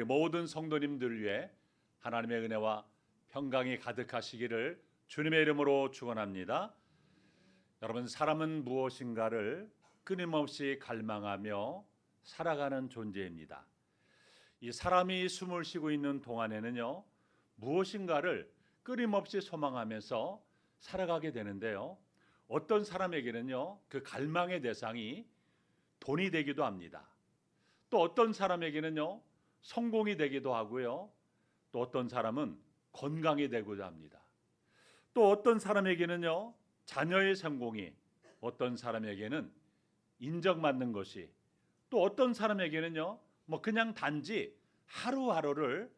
모든 성도님들 위해 하나님의 은혜와 평강이 가득하시기를 주님의 이름으로 축원합니다. 여러분, 사람은 무엇인가를 끊임없이 갈망하며 살아가는 존재입니다. 이 사람이 숨을 쉬고 있는 동안에는요, 무엇인가를 끊임없이 소망하면서 살아가게 되는데요. 어떤 사람에게는요, 그 갈망의 대상이 돈이 되기도 합니다. 또 어떤 사람에게는요, 성공이 되기도 하고요. 또 어떤 사람은 건강이 되고자 합니다. 또 어떤 사람에게는요, 자녀의 성공이, 어떤 사람에게는 인정받는 것이, 또 어떤 사람에게는요, 그냥 단지 하루하루를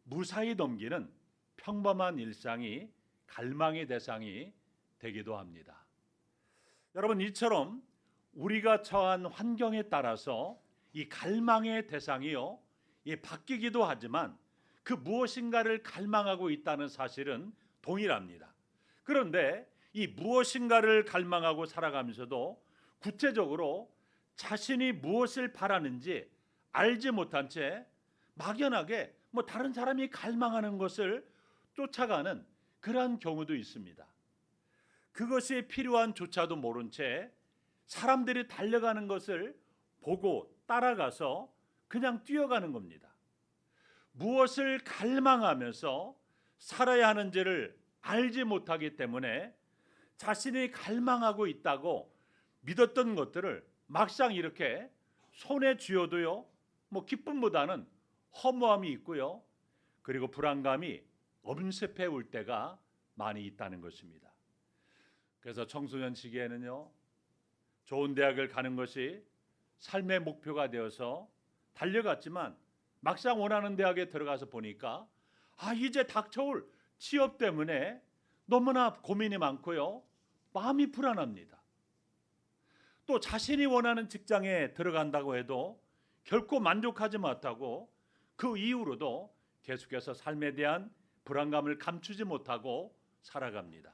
무사히 넘기는 평범한 일상이 갈망의 대상이 되기도 합니다. 여러분, 이처럼 우리가 처한 환경에 따라서 이 갈망의 대상이요, 바뀌기도 하지만 그 무엇인가를 갈망하고 있다는 사실은 동일합니다. 그런데 이 무엇인가를 갈망하고 살아가면서도 구체적으로 자신이 무엇을 바라는지 알지 못한 채 막연하게 다른 사람이 갈망하는 것을 쫓아가는 그러한 경우도 있습니다. 그것이 필요한 조차도 모른 채 사람들이 달려가는 것을 보고 따라가서 그냥 뛰어가는 겁니다. 무엇을 갈망하면서 살아야 하는지를 알지 못하기 때문에 자신이 갈망하고 있다고 믿었던 것들을 막상 이렇게 손에 쥐어도요, 기쁨보다는 허무함이 있고요, 그리고 불안감이 엄습해 올 때가 많이 있다는 것입니다. 그래서 청소년 시기에는요, 좋은 대학을 가는 것이 삶의 목표가 되어서 달려갔지만 막상 원하는 대학에 들어가서 보니까 이제 닥쳐올 취업 때문에 너무나 고민이 많고요, 마음이 불안합니다. 또 자신이 원하는 직장에 들어간다고 해도 결코 만족하지 못하고 그 이후로도 계속해서 삶에 대한 불안감을 감추지 못하고 살아갑니다.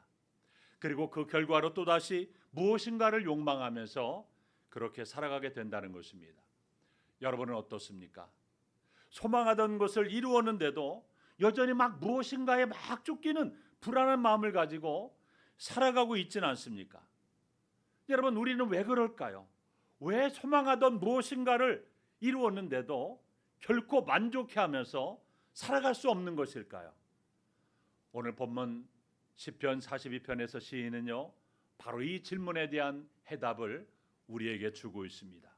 그리고 그 결과로 또다시 무엇인가를 욕망하면서 그렇게 살아가게 된다는 것입니다. 여러분은 어떻습니까? 소망하던 것을 이루었는데도 여전히 무엇인가에 쫓기는 불안한 마음을 가지고 살아가고 있지는 않습니까? 여러분, 우리는 왜 그럴까요? 왜 소망하던 무엇인가를 이루었는데도 결코 만족해하면서 살아갈 수 없는 것일까요? 오늘 본문 시편 42편에서 시인은요, 바로 이 질문에 대한 해답을 우리에게 주고 있습니다.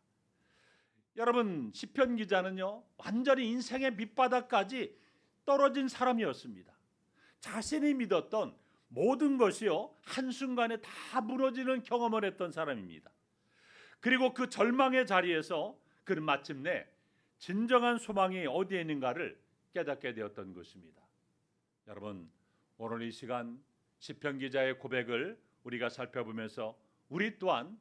여러분, 시편 기자는요, 완전히 인생의 밑바닥까지 떨어진 사람이었습니다. 자신이 믿었던 모든 것이요, 한순간에 다 무너지는 경험을 했던 사람입니다. 그리고 그 절망의 자리에서 그는 마침내 진정한 소망이 어디에 있는가를 깨닫게 되었던 것입니다. 여러분, 오늘 이 시간 시편 기자의 고백을 우리가 살펴보면서 우리 또한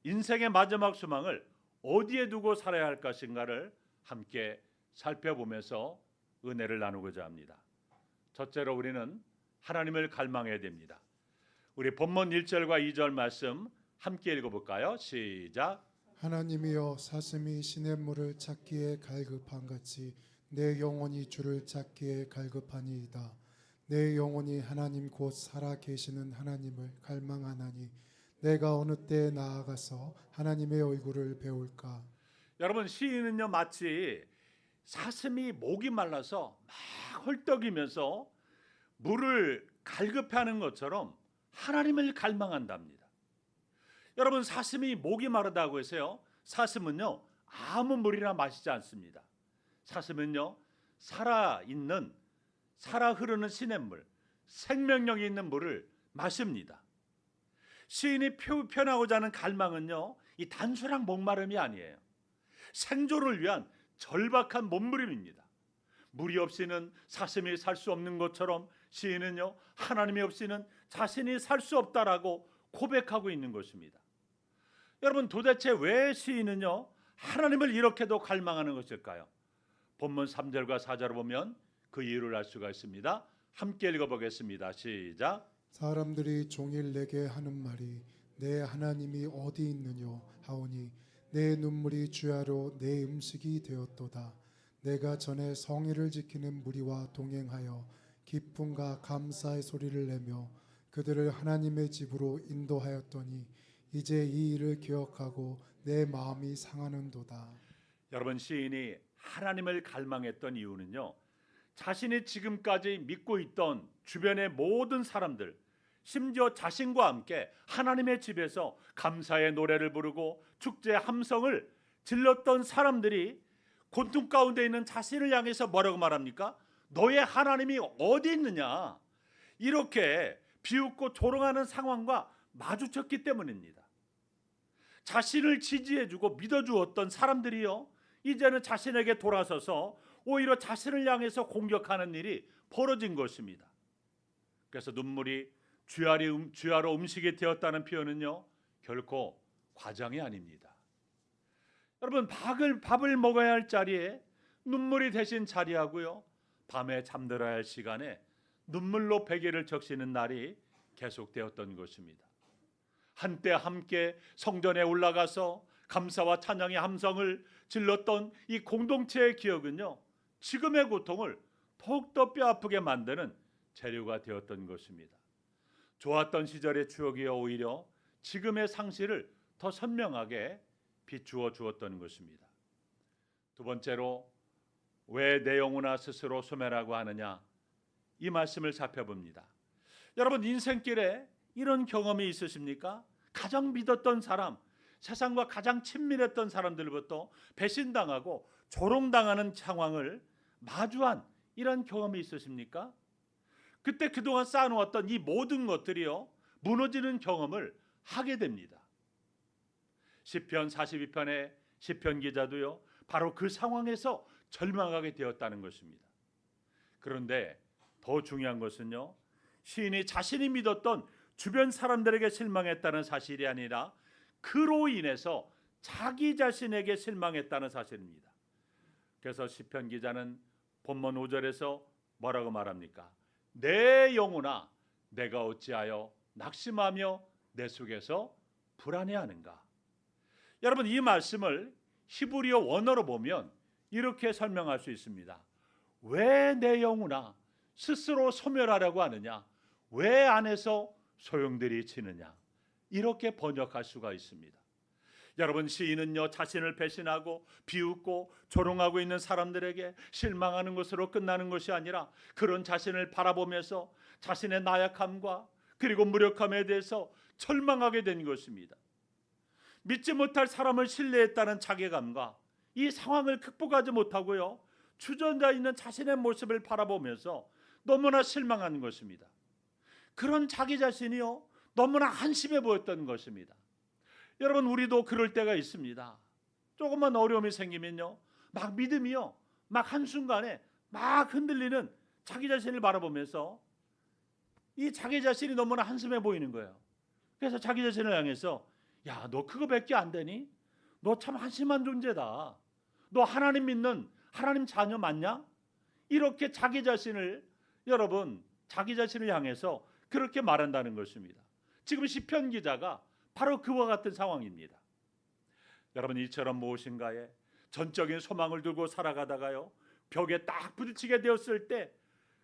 인생의 마지막 소망을 어디에 두고 살아야 할 것인가를 함께 살펴보면서 은혜를 나누고자 합니다. 첫째로 우리는 하나님을 갈망해야 됩니다. 우리 본문 1절과 2절 말씀 함께 읽어볼까요? 시작. 하나님이여, 사슴이 시냇물을 찾기에 갈급한 같이 내 영혼이 주를 찾기에 갈급하니이다. 내 영혼이 하나님 곧 살아 계시는 하나님을 갈망하나니 내가 어느 때에 나아가서 하나님의 얼굴을 배울까? 여러분, 시인은요, 마치 사슴이 목이 말라서 막 헐떡이면서 물을 갈급해하는 것처럼 하나님을 갈망한답니다. 여러분, 사슴이 목이 마르다고 해서요, 사슴은요 아무 물이나 마시지 않습니다. 사슴은요 살아 흐르는 시냇물, 생명력이 있는 물을 마십니다. 시인이 표현하고자 하는 갈망은요, 이 단순한 목마름이 아니에요. 생존을 위한 절박한 몸부림입니다. 물이 없이는 사슴이 살 수 없는 것처럼 시인은요, 하나님이 없이는 자신이 살 수 없다라고 고백하고 있는 것입니다. 여러분, 도대체 왜 시인은요 하나님을 이렇게도 갈망하는 것일까요? 본문 3절과 4절을 보면 그 이유를 알 수가 있습니다. 함께 읽어보겠습니다. 시작. 사람들이 종일 내게 하는 말이 내 하나님이 어디 있느뇨 하오니 내 눈물이 주야로 내 음식이 되었도다. 내가 전에 성의를 지키는 무리와 동행하여 기쁨과 감사의 소리를 내며 그들을 하나님의 집으로 인도하였더니 이제 이 일을 기억하고 내 마음이 상하는도다. 여러분, 시인이 하나님을 갈망했던 이유는요, 자신이 지금까지 믿고 있던 주변의 모든 사람들, 심지어 자신과 함께 하나님의 집에서 감사의 노래를 부르고 축제의 함성을 질렀던 사람들이 고통 가운데 있는 자신을 향해서 뭐라고 말합니까? 너의 하나님이 어디 있느냐? 이렇게 비웃고 조롱하는 상황과 마주쳤기 때문입니다. 자신을 지지해주고 믿어주었던 사람들이요, 이제는 자신에게 돌아서서 오히려 자신을 향해서 공격하는 일이 벌어진 것입니다. 그래서 눈물이 쥐하로 음식이 되었다는 표현은요, 결코 과장이 아닙니다. 여러분, 밥을 먹어야 할 자리에 눈물이 대신 자리하고요, 밤에 잠들어야 할 시간에 눈물로 베개를 적시는 날이 계속되었던 것입니다. 한때 함께 성전에 올라가서 감사와 찬양의 함성을 질렀던 이 공동체의 기억은요, 지금의 고통을 더욱더 뼈아프게 만드는 재료가 되었던 것입니다. 좋았던 시절의 추억이 오히려 지금의 상실을 더 선명하게 비추어 주었던 것입니다. 두 번째로, 왜 내 영혼아 스스로 소멸하고 하느냐, 이 말씀을 살펴봅니다. 여러분, 인생길에 이런 경험이 있으십니까? 가장 믿었던 사람, 세상과 가장 친밀했던 사람들부터 배신당하고 조롱당하는 상황을 마주한 이런 경험이 있으십니까? 그때 그동안 쌓아놓았던 이 모든 것들이요, 무너지는 경험을 하게 됩니다. 시편 42편의 시편 기자도요, 바로 그 상황에서 절망하게 되었다는 것입니다. 그런데 더 중요한 것은요, 시인이 자신이 믿었던 주변 사람들에게 실망했다는 사실이 아니라 그로 인해서 자기 자신에게 실망했다는 사실입니다. 그래서 시편 기자는 본문 5절에서 뭐라고 말합니까? 내 영혼아, 내가 어찌하여 낙심하며 내 속에서 불안해하는가? 여러분, 이 말씀을 히브리어 원어로 보면 이렇게 설명할 수 있습니다. 왜 내 영혼아 스스로 소멸하려고 하느냐? 왜 안에서 소용들이 치느냐? 이렇게 번역할 수가 있습니다. 여러분, 시인은요, 자신을 배신하고 비웃고 조롱하고 있는 사람들에게 실망하는 것으로 끝나는 것이 아니라 그런 자신을 바라보면서 자신의 나약함과 그리고 무력함에 대해서 절망하게 된 것입니다. 믿지 못할 사람을 신뢰했다는 자괴감과 이 상황을 극복하지 못하고요, 주저앉아 있는 자신의 모습을 바라보면서 너무나 실망한 것입니다. 그런 자기 자신이요, 너무나 한심해 보였던 것입니다. 여러분, 우리도 그럴 때가 있습니다. 조금만 어려움이 생기면요, 막 믿음이요, 막 한순간에 막 흔들리는 자기 자신을 바라보면서 이 자기 자신이 너무나 한심해 보이는 거예요. 그래서 자기 자신을 향해서, 야, 너 그거밖에 안 되니? 너 참 한심한 존재다. 너 하나님 믿는 하나님 자녀 맞냐? 이렇게 자기 자신을, 여러분, 자기 자신을 향해서 그렇게 말한다는 것입니다. 지금 시편 기자가 바로 그와 같은 상황입니다. 여러분, 이처럼 무엇인가에 전적인 소망을 두고 살아가다가요, 벽에 딱 부딪히게 되었을 때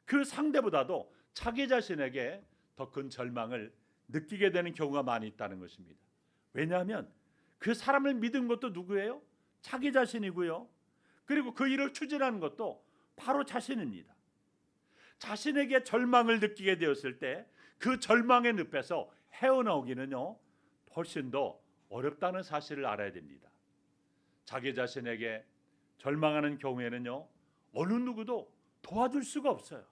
그 상대보다도 자기 자신에게 더 큰 절망을 느끼게 되는 경우가 많이 있다는 것입니다. 왜냐하면 그 사람을 믿은 것도 누구예요? 자기 자신이고요, 그리고 그 일을 추진하는 것도 바로 자신입니다. 자신에게 절망을 느끼게 되었을 때 그 절망의 늪에서 헤어나오기는요, 훨씬 더 어렵다는 사실을 알아야 됩니다. 자기 자신에게 절망하는 경우에는요, 어느 누구도 도와줄 수가 없어요.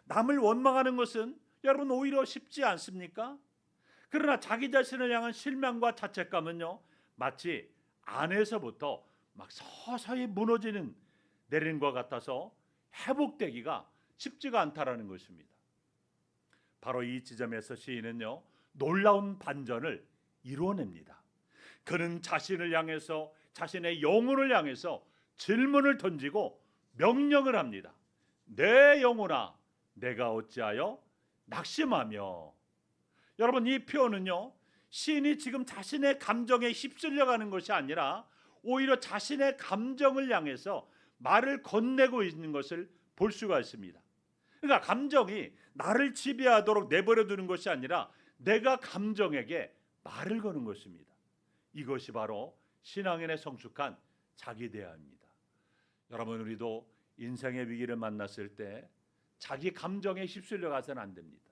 남을 원망하는 것은 여러분 오히려 쉽지 않습니까? 그러나 자기 자신을 향한 실망과 자책감은요, 마치 안에서부터 막 서서히 무너지는 내리는 것 같아서 회복되기가 쉽지가 않다라는 것입니다. 바로 이 지점에서 시인은요, 놀라운 반전을 이루어냅니다. 그는 자신을 향해서, 자신의 영혼을 향해서 질문을 던지고 명령을 합니다. 내 영혼아, 내가 어찌하여 낙심하며. 여러분, 이 표현은요, 시인이 지금 자신의 감정에 휩쓸려가는 것이 아니라 오히려 자신의 감정을 향해서 말을 건네고 있는 것을 볼 수가 있습니다. 그러니까 감정이 나를 지배하도록 내버려 두는 것이 아니라 내가 감정에게 말을 거는 것입니다. 이것이 바로 신앙인의 성숙한 자기 대화입니다. 여러분, 우리도 인생의 위기를 만났을 때 자기 감정에 휩쓸려 가서는 안 됩니다.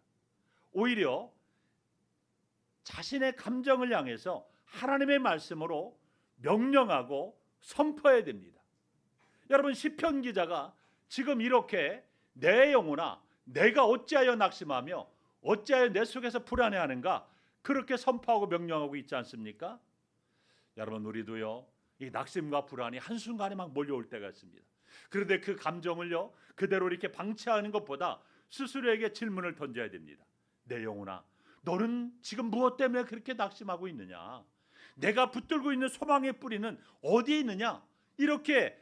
오히려 자신의 감정을 향해서 하나님의 말씀으로 명령하고 선포해야 됩니다. 여러분, 시편 기자가 지금 이렇게 내 영혼아 내가 어찌하여 낙심하며 어찌하여 내 속에서 불안해하는가 그렇게 선포하고 명령하고 있지 않습니까? 여러분, 우리도요 이 낙심과 불안이 한순간에 막 몰려올 때가 있습니다. 그런데 그 감정을요 그대로 이렇게 방치하는 것보다 스스로에게 질문을 던져야 됩니다. 내 영혼아, 너는 지금 무엇 때문에 그렇게 낙심하고 있느냐? 내가 붙들고 있는 소망의 뿌리는 어디에 있느냐? 이렇게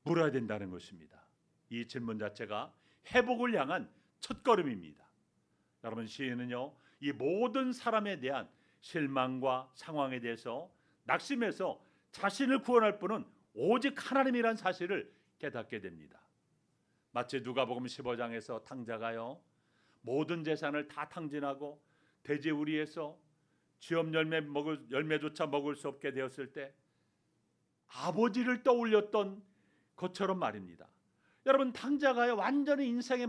물어야 된다는 것입니다. 이 질문 자체가 회복을 향한 첫걸음입니다. 여러분, 시인은요 이 모든 사람에 대한 실망과 상황에 대해서 낙심해서 자신을 구원할 분은 오직 하나님이란 사실을 깨닫게 됩니다. 마치 누가복음 15장에서 탕자가요 모든 재산을 다 탕진하고 돼지우리에서 쥐업 열매조차 먹을 수 없게 되었을 때 아버지를 떠올렸던 것처럼 말입니다. 여러분, 탕자가요 완전히 인생의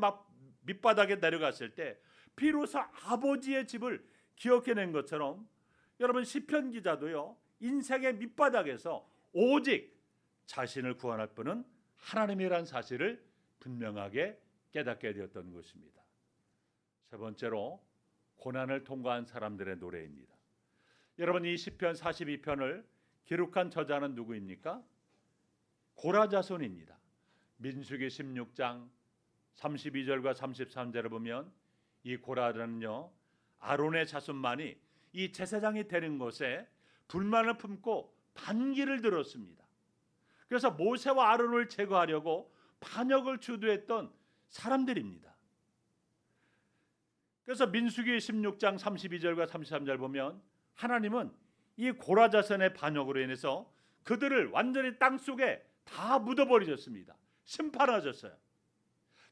밑바닥에 내려갔을 때 비로소 아버지의 집을 기억해낸 것처럼 여러분, 시편 기자도요 인생의 밑바닥에서 오직 자신을 구원할 분은 하나님이란 사실을 분명하게 깨닫게 되었던 것입니다. 세 번째로 고난을 통과한 사람들의 노래입니다. 여러분, 이 시편 42편을 기록한 저자는 누구입니까? 고라 자손입니다. 민수기 16장 32절과 33절을 보면 이 고라는요 아론의 자손만이 이 제사장이 되는 것에 불만을 품고 반기를 들었습니다. 그래서 모세와 아론을 제거하려고 반역을 주도했던 사람들입니다. 그래서 민수기 16장 32절과 33절 보면 하나님은 이 고라 자손의 반역으로 인해서 그들을 완전히 땅속에 다 묻어버리셨습니다. 심판하셨어요.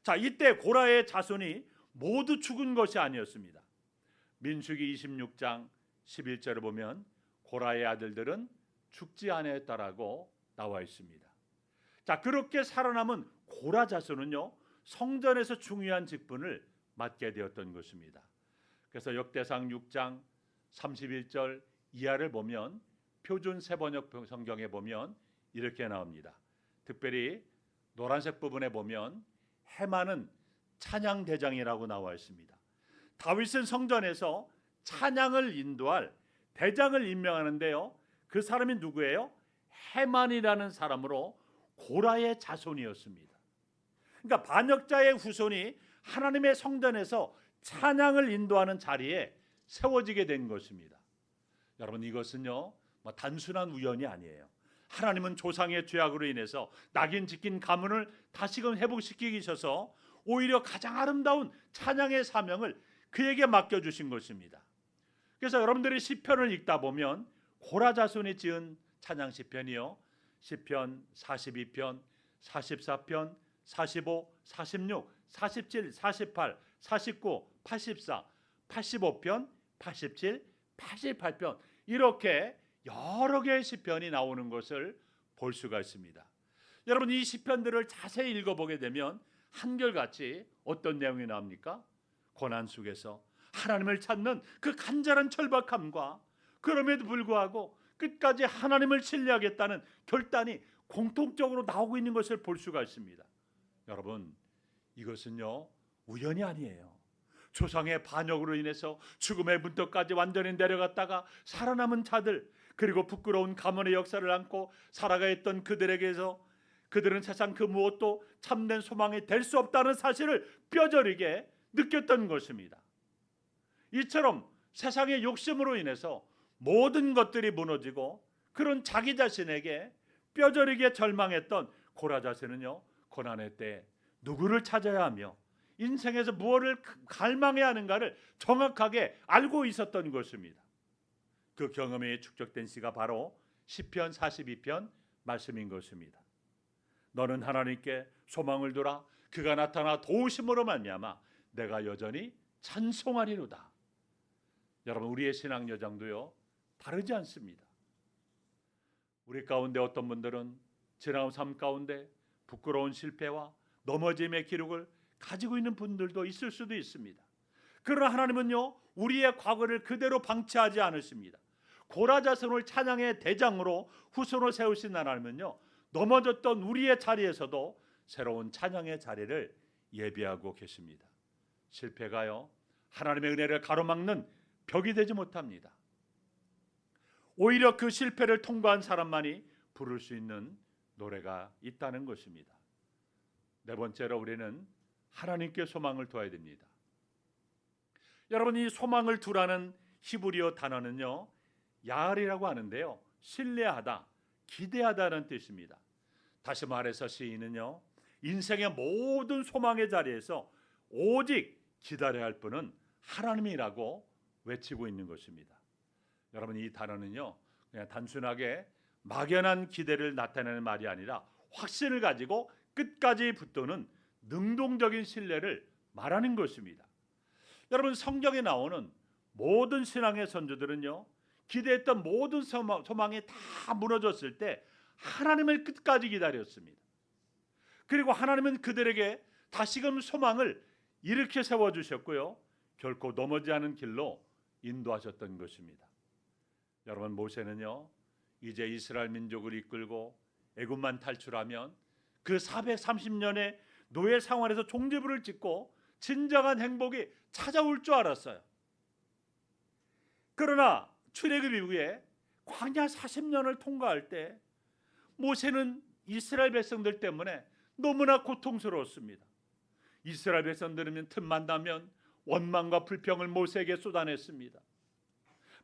자, 이때 고라의 자손이 모두 죽은 것이 아니었습니다. 민수기 26장 11절을 보면 고라의 아들들은 죽지 아니했다라고 나와 있습니다. 자, 그렇게 살아남은 고라 자손은요 성전에서 중요한 직분을 맡게 되었던 것입니다. 그래서 역대상 6장 31절 이하를 보면 표준 세번역 성경에 보면 이렇게 나옵니다. 특별히 노란색 부분에 보면 해마는 찬양 대장이라고 나와 있습니다. 다윗은 성전에서 찬양을 인도할 대장을 임명하는데요. 그 사람이 누구예요? 해만이라는 사람으로 고라의 자손이었습니다. 그러니까 반역자의 후손이 하나님의 성전에서 찬양을 인도하는 자리에 세워지게 된 것입니다. 여러분, 이것은요 단순한 우연이 아니에요. 하나님은 조상의 죄악으로 인해서 낙인 찍힌 가문을 다시금 회복시키기 위해서 오히려 가장 아름다운 찬양의 사명을 그에게 맡겨주신 것입니다. 그래서 여러분들이 시편을 읽다 보면 고라 자손이 지은 찬양 시편이요 시편 42편, 44편, 45, 46, 47, 48, 49, 84, 85편, 87, 88편 이렇게 여러 개의 시편이 나오는 것을 볼 수가 있습니다. 여러분, 이 시편들을 자세히 읽어보게 되면 한결같이 어떤 내용이 나옵니까? 고난 속에서 하나님을 찾는 그 간절한 절박함과 그럼에도 불구하고 끝까지 하나님을 신뢰하겠다는 결단이 공통적으로 나오고 있는 것을 볼 수가 있습니다. 여러분, 이것은요 우연이 아니에요. 조상의 반역으로 인해서 죽음의 문턱까지 완전히 내려갔다가 살아남은 자들, 그리고 부끄러운 가문의 역사를 안고 살아가 있던 그들에게서 그들은 세상 그 무엇도 참된 소망이 될 수 없다는 사실을 뼈저리게 느꼈던 것입니다. 이처럼 세상의 욕심으로 인해서 모든 것들이 무너지고 그런 자기 자신에게 뼈저리게 절망했던 고라 자손은요 고난의 때 누구를 찾아야 하며 인생에서 무엇을 갈망해야 하는가를 정확하게 알고 있었던 것입니다. 그 경험이 축적된 시가 바로 시편 42편 말씀인 것입니다. 너는 하나님께 소망을 두라. 그가 나타나 도우심으로 말미암아 내가 여전히 찬송하리로다. 여러분, 우리의 신앙 여정도요 다르지 않습니다. 우리 가운데 어떤 분들은 지나온 삶 가운데 부끄러운 실패와 넘어짐의 기록을 가지고 있는 분들도 있을 수도 있습니다. 그러나 하나님은요 우리의 과거를 그대로 방치하지 않으십니다. 고라자손을 찬양의 대장으로 후손을 세우신 하나님은요 넘어졌던 우리의 자리에서도 새로운 찬양의 자리를 예비하고 계십니다. 실패가요 하나님의 은혜를 가로막는 벽이 되지 못합니다. 오히려 그 실패를 통과한 사람만이 부를 수 있는 노래가 있다는 것입니다. 네 번째로 우리는 하나님께 소망을 둬야 됩니다. 여러분, 이 소망을 두라는 히브리어 단어는요 야알이라고 하는데요 신뢰하다, 기대하다는 뜻입니다. 다시 말해서 시인은요 인생의 모든 소망의 자리에서 오직 기다려야 할 분은 하나님이라고 외치고 있는 것입니다. 여러분, 이 단어는요 그냥 단순하게 막연한 기대를 나타내는 말이 아니라 확신을 가지고 끝까지 붙드는 능동적인 신뢰를 말하는 것입니다. 여러분, 성경에 나오는 모든 신앙의 선조들은요 기대했던 모든 소망이 다 무너졌을 때 하나님을 끝까지 기다렸습니다. 그리고 하나님은 그들에게 다시금 소망을 일으켜 세워주셨고요 결코 넘어지지 않은 길로 인도하셨던 것입니다. 여러분, 모세는요 이제 이스라엘 민족을 이끌고 애굽만 탈출하면 그 430년의 노예 생활에서 종지부를 찍고 진정한 행복이 찾아올 줄 알았어요. 그러나 출애굽 이후에 광야 40년을 통과할 때 모세는 이스라엘 백성들 때문에 너무나 고통스러웠습니다. 이스라엘 백성들은 틈만 나면 원망과 불평을 모세에게 쏟아냈습니다.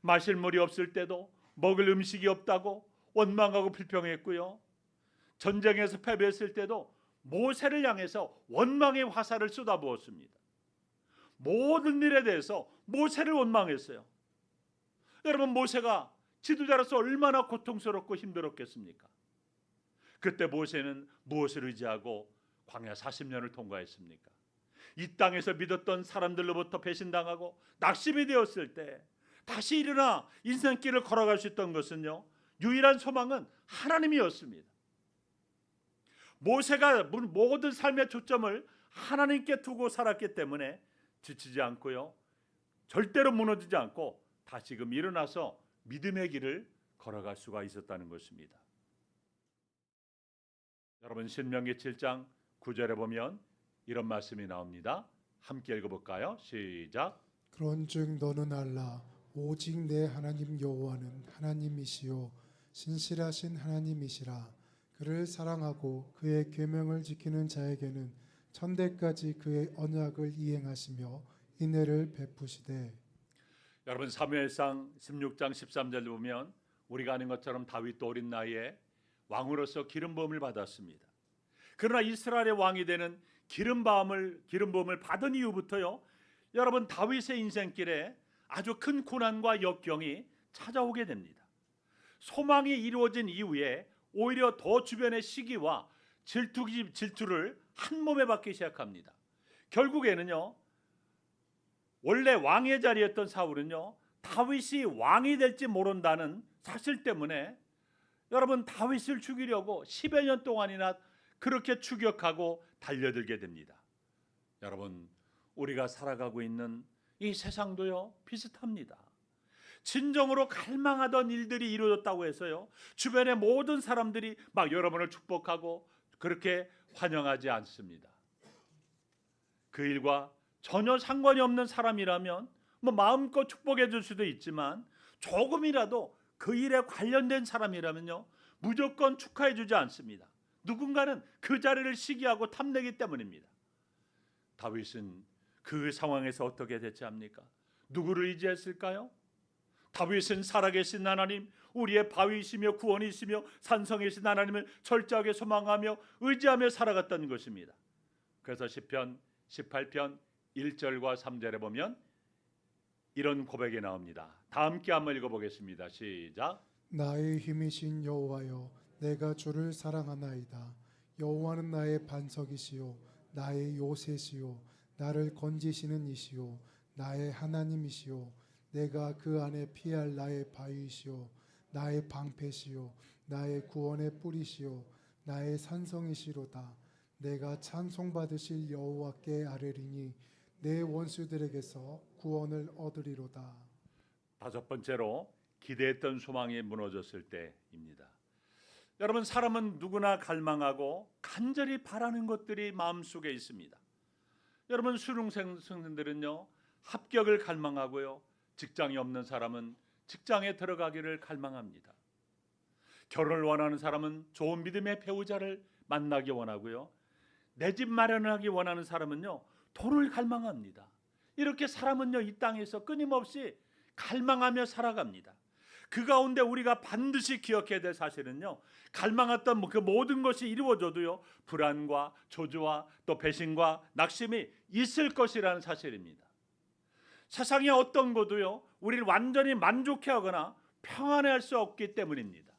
마실 물이 없을 때도 먹을 음식이 없다고 원망하고 불평했고요. 전쟁에서 패배했을 때도 모세를 향해서 원망의 화살을 쏟아부었습니다. 모든 일에 대해서 모세를 원망했어요. 여러분, 모세가 지도자로서 얼마나 고통스럽고 힘들었겠습니까? 그때 모세는 무엇을 의지하고 광야 40년을 통과했습니까? 이 땅에서 믿었던 사람들로부터 배신당하고 낙심이 되었을 때 다시 일어나 인생길을 걸어갈 수 있던 것은요 유일한 소망은 하나님이었습니다. 모세가 모든 삶의 초점을 하나님께 두고 살았기 때문에 지치지 않고요 절대로 무너지지 않고 다시금 일어나서 믿음의 길을 걸어갈 수가 있었다는 것입니다. 여러분, 신명기 7장 9절에 보면 이런 말씀이 나옵니다. 함께 읽어볼까요? 시작. 그런즉 너는 알라 오직 내 하나님 여호와는 하나님이시요 신실하신 하나님이시라. 그를 사랑하고 그의 계명을 지키는 자에게는 천대까지 그의 언약을 이행하시며 인애를 베푸시되. 여러분, 사무엘상 16장 13절을 보면 우리가 아는 것처럼 다윗도 어린 나이에 왕으로서 기름 부음을 받았습니다. 그러나 이스라엘의 왕이 되는 기름 부음을 받은 이후부터요 여러분, 다윗의 인생길에 아주 큰 고난과 역경이 찾아오게 됩니다. 소망이 이루어진 이후에 오히려 더 주변의 시기와 질투를 한 몸에 받기 시작합니다. 결국에는요 원래 왕의 자리였던 사울은요 다윗이 왕이 될지 모른다는 사실 때문에 여러분 다윗을 죽이려고 10여 년 동안이나 그렇게 추격하고 달려들게 됩니다. 여러분, 우리가 살아가고 있는 이 세상도요 비슷합니다. 진정으로 갈망하던 일들이 이루어졌다고 해서요 주변의 모든 사람들이 막 여러분을 축복하고 그렇게 환영하지 않습니다. 그 일과 전혀 상관이 없는 사람이라면 마음껏 축복해 줄 수도 있지만 조금이라도 그 일에 관련된 사람이라면요 무조건 축하해 주지 않습니다. 누군가는 그 자리를 시기하고 탐내기 때문입니다. 다윗은 그 상황에서 어떻게 대처합니까? 누구를 의지했을까요? 다윗은 살아계신 하나님, 우리의 바위이시며 구원이시며 산성이신 하나님을 철저하게 소망하며 의지하며 살아갔던 것입니다. 그래서 시편 18편 1절과 3절에 보면 이런 고백이 나옵니다. 다 함께 한번 읽어보겠습니다. 시작. 나의 힘이신 여호와여 내가 주를 사랑하나이다. 여호와는 나의 반석이시요 나의 요새시요 나를 건지시는 이시요 나의 하나님이시요 내가 그 안에 피할 나의 바위시요 나의 방패시요 나의 구원의 뿌리시요 나의 산성이시로다. 내가 찬송받으실 여호와께 아뢰리니 내 원수들에게서 구원을 얻으리로다. 다섯 번째로 기대했던 소망이 무너졌을 때입니다. 여러분, 사람은 누구나 갈망하고 간절히 바라는 것들이 마음속에 있습니다. 여러분, 수능생들은요 합격을 갈망하고요, 직장이 없는 사람은 직장에 들어가기를 갈망합니다. 결혼을 원하는 사람은 좋은 믿음의 배우자를 만나기 원하고요, 내 집 마련하기 원하는 사람은요 돈을 갈망합니다. 이렇게 사람은요 이 땅에서 끊임없이 갈망하며 살아갑니다. 그 가운데 우리가 반드시 기억해야 될 사실은요, 갈망했던 그 모든 것이 이루어져도요 불안과 저주와 또 배신과 낙심이 있을 것이라는 사실입니다. 세상의 어떤 것도요 우리를 완전히 만족해 하거나 평안해 할 수 없기 때문입니다.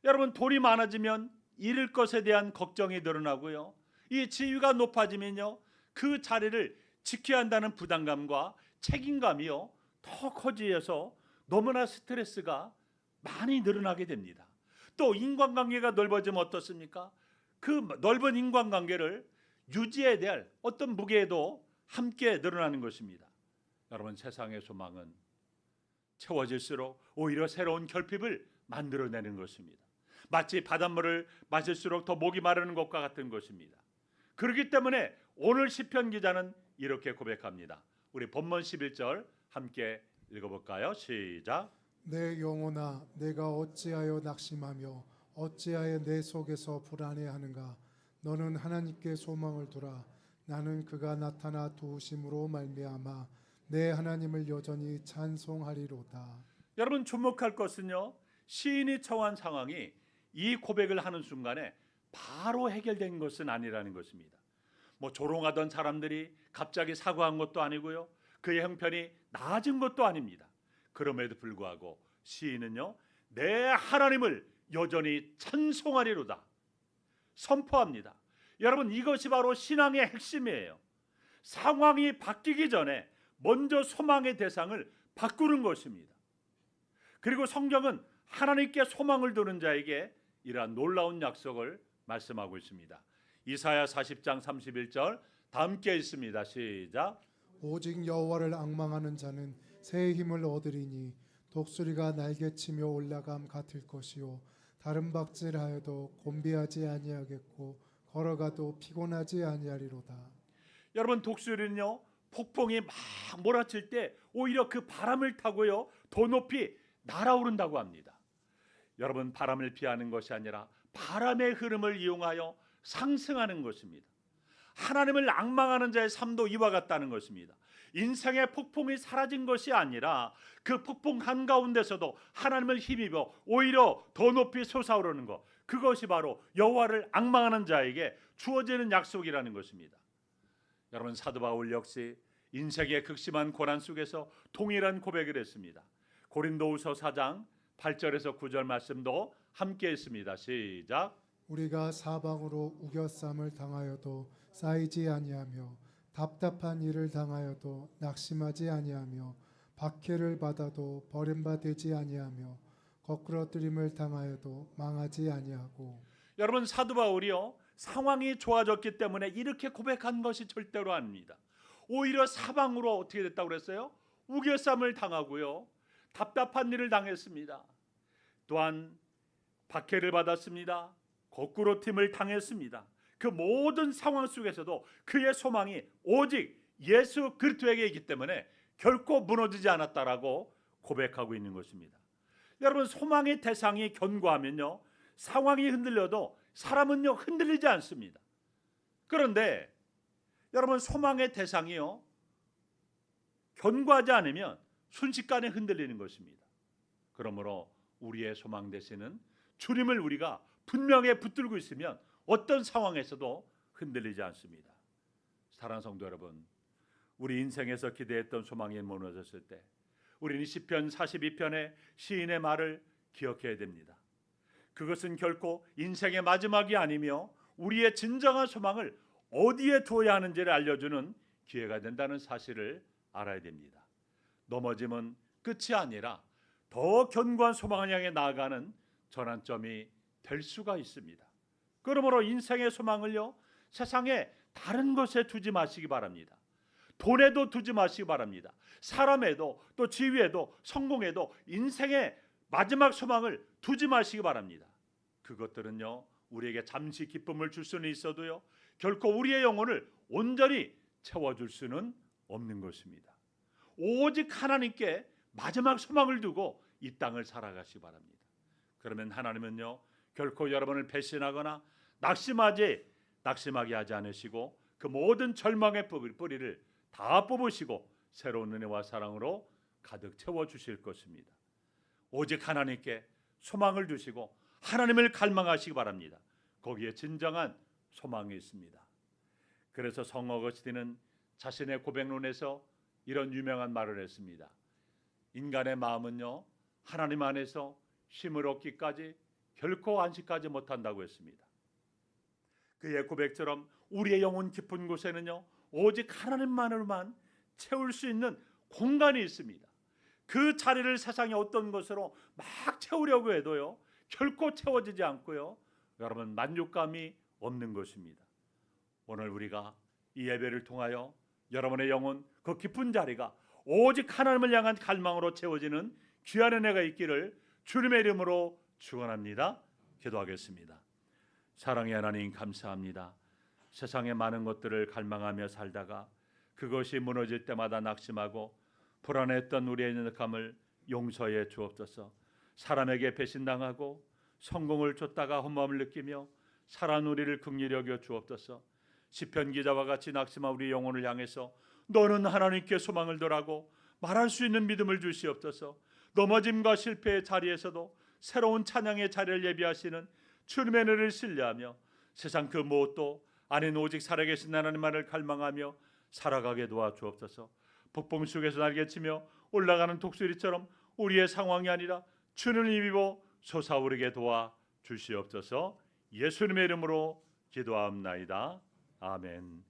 여러분, 돈이 많아지면 잃을 것에 대한 걱정이 늘어나고요, 이 지위가 높아지면요 그 자리를 지켜야 한다는 부담감과 책임감이요 더 커지어서 너무나 스트레스가 많이 늘어나게 됩니다. 또 인간관계가 넓어지면 어떻습니까? 그 넓은 인간관계를 유지해야 될 어떤 무게도 함께 늘어나는 것입니다. 여러분, 세상의 소망은 채워질수록 오히려 새로운 결핍을 만들어내는 것입니다. 마치 바닷물을 마실수록 더 목이 마르는 것과 같은 것입니다. 그렇기 때문에 오늘 시편 기자는 이렇게 고백합니다. 우리 본문 11절 함께 읽어볼까요? 시작. 내 영혼아 내가 어찌하여 낙심하며 어찌하여 내 속에서 불안해하는가. 너는 하나님께 소망을 두라. 나는 그가 나타나 도우심으로 말미암아 내 하나님을 여전히 찬송하리로다. 여러분, 주목할 것은요, 시인이 처한 상황이 이 고백을 하는 순간에 바로 해결된 것은 아니라는 것입니다. 조롱하던 사람들이 갑자기 사과한 것도 아니고요, 그의 형편이 나아진 것도 아닙니다. 그럼에도 불구하고 시인은요, 내 하나님을 여전히 찬송하리로다 선포합니다. 여러분, 이것이 바로 신앙의 핵심이에요. 상황이 바뀌기 전에 먼저 소망의 대상을 바꾸는 것입니다. 그리고 성경은 하나님께 소망을 두는 자에게 이러한 놀라운 약속을 말씀하고 있습니다. 이사야 40장 31절 다 함께 있습니다. 시작. 오직 여호와를 앙망하는 자는 새 힘을 얻으리니 독수리가 날개치며 올라감 같을 것이요 다른 박질하여도 곤비하지 아니하겠고 걸어가도 피곤하지 아니하리로다. 여러분, 독수리는요 폭풍이 막 몰아칠 때 오히려 그 바람을 타고요 더 높이 날아오른다고 합니다. 여러분, 바람을 피하는 것이 아니라 바람의 흐름을 이용하여 상승하는 것입니다. 하나님을 앙망하는 자의 삶도 이와 같다는 것입니다. 인생의 폭풍이 사라진 것이 아니라 그 폭풍 한가운데서도 하나님을 힘입어 오히려 더 높이 솟아오르는 것, 그것이 바로 여호와를 앙망하는 자에게 주어지는 약속이라는 것입니다. 여러분, 사도 바울 역시 인생의 극심한 고난 속에서 동일한 고백을 했습니다. 고린도후서 4장 8절에서 9절 말씀도 함께 있습니다. 시작. 우리가 사방으로 우겨쌈을 당하여도 쌓이지 아니하며 답답한 일을 당하여도 낙심하지 아니하며 박해를 받아도 버림받지 아니하며 거꾸러뜨림을 당하여도 망하지 아니하고. 여러분, 사도 바울이요 상황이 좋아졌기 때문에 이렇게 고백한 것이 절대로 아닙니다. 오히려 사방으로 어떻게 됐다고 그랬어요? 우겨쌈을 당하고요, 답답한 일을 당했습니다. 또한 박해를 받았습니다. 거꾸로팀을 당했습니다. 그 모든 상황 속에서도 그의 소망이 오직 예수 그리스도에게 있기 때문에 결코 무너지지 않았다라고 고백하고 있는 것입니다. 여러분, 소망의 대상이 견고하면요 상황이 흔들려도 사람은요 흔들리지 않습니다. 그런데 여러분, 소망의 대상이요 견고하지 않으면 순식간에 흔들리는 것입니다. 그러므로 우리의 소망 되시는 주님을 우리가 분명히 붙들고 있으면 어떤 상황에서도 흔들리지 않습니다. 사랑하는 성도 여러분, 우리 인생에서 기대했던 소망이 무너졌을 때 우리는 시편 42편의 시인의 말을 기억해야 됩니다. 그것은 결코 인생의 마지막이 아니며 우리의 진정한 소망을 어디에 두어야 하는지를 알려주는 기회가 된다는 사실을 알아야 됩니다. 넘어짐은 끝이 아니라 더 견고한 소망을 향해 나아가는 전환점이 될 수가 있습니다. 그러므로 인생의 소망을요, 세상에 다른 것에 두지 마시기 바랍니다. 돈에도 두지 마시기 바랍니다. 사람에도, 또 지위에도, 성공에도 인생의 마지막 소망을 두지 마시기 바랍니다. 그것들은요, 우리에게 잠시 기쁨을 줄 수는 있어도요, 결코 우리의 영혼을 온전히 채워줄 수는 없는 것입니다. 오직 하나님께 마지막 소망을 두고 이 땅을 살아가시기 바랍니다. 그러면 하나님은요, 결코 여러분을 배신하거나 낙심하게 하지 않으시고 그 모든 절망의 뿌리를 다 뽑으시고 새로운 은혜와 사랑으로 가득 채워주실 것입니다. 오직 하나님께 소망을 두시고 하나님을 갈망하시기 바랍니다. 거기에 진정한 소망이 있습니다. 그래서 성 어거스틴은 자신의 고백론에서 이런 유명한 말을 했습니다. 인간의 마음은요, 하나님 안에서 쉼을 얻기까지 결코 안식하지 못한다고 했습니다. 그의 고백처럼 우리의 영혼 깊은 곳에는요, 오직 하나님만으로만 채울 수 있는 공간이 있습니다. 그 자리를 세상의 어떤 것으로 막 채우려고 해도요, 결코 채워지지 않고요, 여러분 만족감이 없는 것입니다. 오늘 우리가 이 예배를 통하여 여러분의 영혼 그 깊은 자리가 오직 하나님을 향한 갈망으로 채워지는 귀한 은혜가 있기를 주님의 이름으로 축원합니다. 기도하겠습니다. 사랑의 하나님, 감사합니다. 세상의 많은 것들을 갈망하며 살다가 그것이 무너질 때마다 낙심하고 불안했던 우리의 연약함을 용서해 주옵소서. 사람에게 배신당하고 성공을 쫓다가 허무함을 느끼며 살아온 우리를 긍휼히 여겨 주옵소서. 시편 기자와 같이 낙심한 우리 영혼을 향해서 너는 하나님께 소망을 두라고 말할 수 있는 믿음을 주시옵소서. 넘어짐과 실패의 자리에서도 새로운 찬양의 자리를 예비하시는 주님의 은혜를 신뢰하며 세상 그 무엇도 아닌 오직 살아계신 하나님만을 갈망하며 살아가게 도와주옵소서. 폭풍 속에서 날개치며 올라가는 독수리처럼 우리의 상황이 아니라 주님을 입어 솟아오르게 도와주시옵소서. 예수님의 이름으로 기도하옵나이다. 아멘.